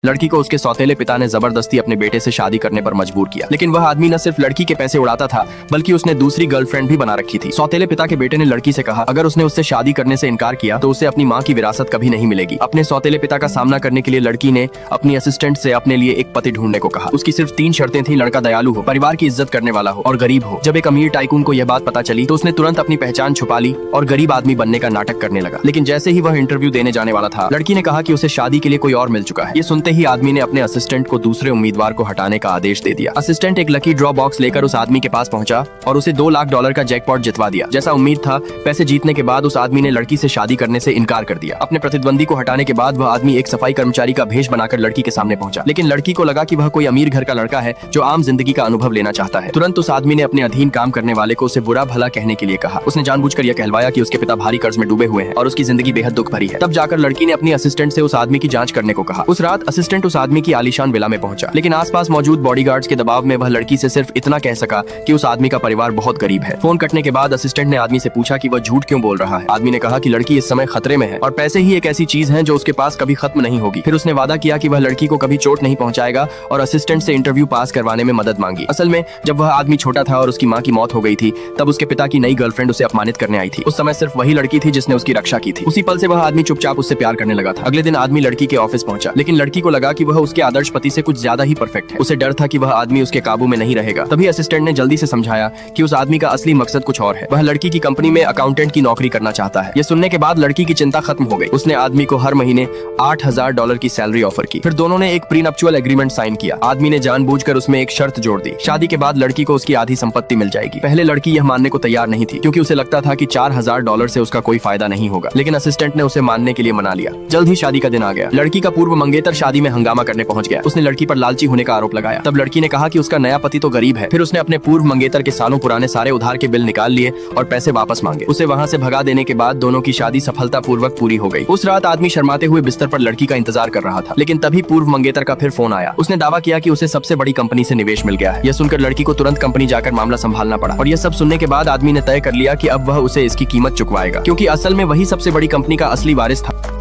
लड़की को उसके सौतेले पिता ने जबरदस्ती अपने बेटे से शादी करने पर मजबूर किया। लेकिन वह आदमी न सिर्फ लड़की के पैसे उड़ाता था बल्कि उसने दूसरी गर्लफ्रेंड भी बना रखी थी। सौतेले पिता के बेटे ने लड़की से कहा अगर उसने उससे शादी करने से इनकार किया तो उसे अपनी माँ की विरासत कभी नहीं मिलेगी। अपने सौतेले पिता का सामना करने के लिए लड़की ने अपनी असिस्टेंट से अपने लिए एक पति ढूंढने को कहा। उसकी सिर्फ 3 शर्तें थी, लड़का दयालु हो, परिवार की इज्जत करने वाला हो और गरीब हो। जब एक अमीर टाइकून को यह बात पता चली तो उसने तुरंत अपनी पहचान छुपा ली और गरीब आदमी बनने का नाटक करने लगा। लेकिन जैसे ही वह इंटरव्यू देने जाने वाला था, लड़की ने कहा कि उसे शादी के लिए कोई और मिल चुका है। ये सुनते ही आदमी ने अपने असिस्टेंट को दूसरे उम्मीदवार को हटाने का आदेश दे दिया। असिस्टेंट एक लकी ड्रॉ बॉक्स लेकर उस आदमी के पास पहुंचा और उसे $2 लाख का जैकपॉट जितवा दिया। जैसा उम्मीद था, पैसे जीतने के बाद उस आदमी ने लड़की से शादी करने से इनकार कर दिया। अपने प्रतिद्वंदी को हटाने के बाद वह आदमी एक सफाई कर्मचारी का भेष बनाकर लड़की के सामने पहुंचा। लेकिन लड़की को लगा कि वह कोई अमीर घर का लड़का है जो आम जिंदगी का अनुभव लेना चाहता है। तुरंत उस आदमी ने अपने अधीन काम करने वाले को उसे बुरा भला कहने के लिए कहा। उसने जानबूझकर यह कहलवाया कि उसके पिता भारी कर्ज में डूबे हुए हैं और उसकी जिंदगी बेहद दुख भरी है। तब जाकर लड़की ने अपनी असिस्टेंट से उस आदमी की जांच करने को कहा। उस रात असिस्टेंट उस आदमी की आलीशान विला में पहुंचा, लेकिन आसपास मौजूद बॉडीगार्ड्स के दबाव में वह लड़की से सिर्फ इतना कह सका कि उस आदमी का परिवार बहुत गरीब है। फोन कटने के बाद असिस्टेंट ने आदमी से पूछा कि वह झूठ क्यों बोल रहा है। आदमी ने कहा कि लड़की इस समय खतरे में है और पैसे ही एक ऐसी चीज है जो उसके पास कभी खत्म नहीं होगी। फिर उसने वादा किया कि वह लड़की को कभी चोट नहीं पहुंचाएगा और असिस्टेंट से इंटरव्यू पास करवाने में मदद मांगी। असल में जब वह आदमी छोटा था और उसकी माँ की मौत हो गई थी, तब उसके पिता की नई गर्लफ्रेंड उसे अपमानित करने आई थी। उस समय सिर्फ वही लड़की थी जिसने उसकी रक्षा की थी। उसी पल से वह आदमी चुपचाप उससे प्यार करने लगा था। अगले दिन आदमी लड़की के ऑफिस पहुंचा, लेकिन लड़की को लगा कि वह उसके आदर्श पति से कुछ ज्यादा ही परफेक्ट है। उसे डर था कि वह आदमी उसके काबू में नहीं रहेगा। तभी असिस्टेंट ने जल्दी से समझाया कि उस आदमी का असली मकसद कुछ और है। वह लड़की की कंपनी में अकाउंटेंट की नौकरी करना चाहता है। ये सुनने के बाद लड़की की चिंता खत्म हो गई। उसने आदमी को हर महीने $8,000 की सैलरी ऑफर की। फिर दोनों ने एक प्रीनप्चुअल एग्रीमेंट साइन किया। आदमी ने जानबूझकर उसमें एक शर्त जोड़ दी, शादी के बाद लड़की को उसकी आधी संपत्ति मिल जाएगी। पहले लड़की यह मानने को तैयार नहीं थी क्योंकि उसे लगता था कि $4,000 से उसका कोई फायदा नहीं होगा, लेकिन असिस्टेंट ने उसे मानने के लिए मना लिया। जल्द ही शादी का दिन आ गया। लड़की का पूर्व मंगेतर शादी में हंगामा करने पहुंच गया। उसने लड़की पर लालची होने का आरोप लगाया। तब लड़की ने कहा कि उसका नया पति तो गरीब है। फिर उसने अपने पूर्व मंगेतर के सालों पुराने सारे उधार के बिल निकाल लिए और पैसे वापस मांगे। उसे वहां से भगा देने के बाद दोनों की शादी सफलतापूर्वक पूरी हो गई। उस रात आदमी शर्माते हुए बिस्तर पर लड़की का इंतजार कर रहा था, लेकिन तभी पूर्व मंगेतर का फिर फोन आया। उसने दावा किया कि उसे सबसे बड़ी कंपनी से निवेश मिल गया है। यह सुनकर लड़की को तुरंत कंपनी जाकर मामला संभालना पड़ा और यह सब सुनने के बाद आदमी ने तय कर लिया कि अब वह उसे इसकी कीमत चुकवाएगा, क्योंकि असल में वही सबसे बड़ी कंपनी का असली वारिस था।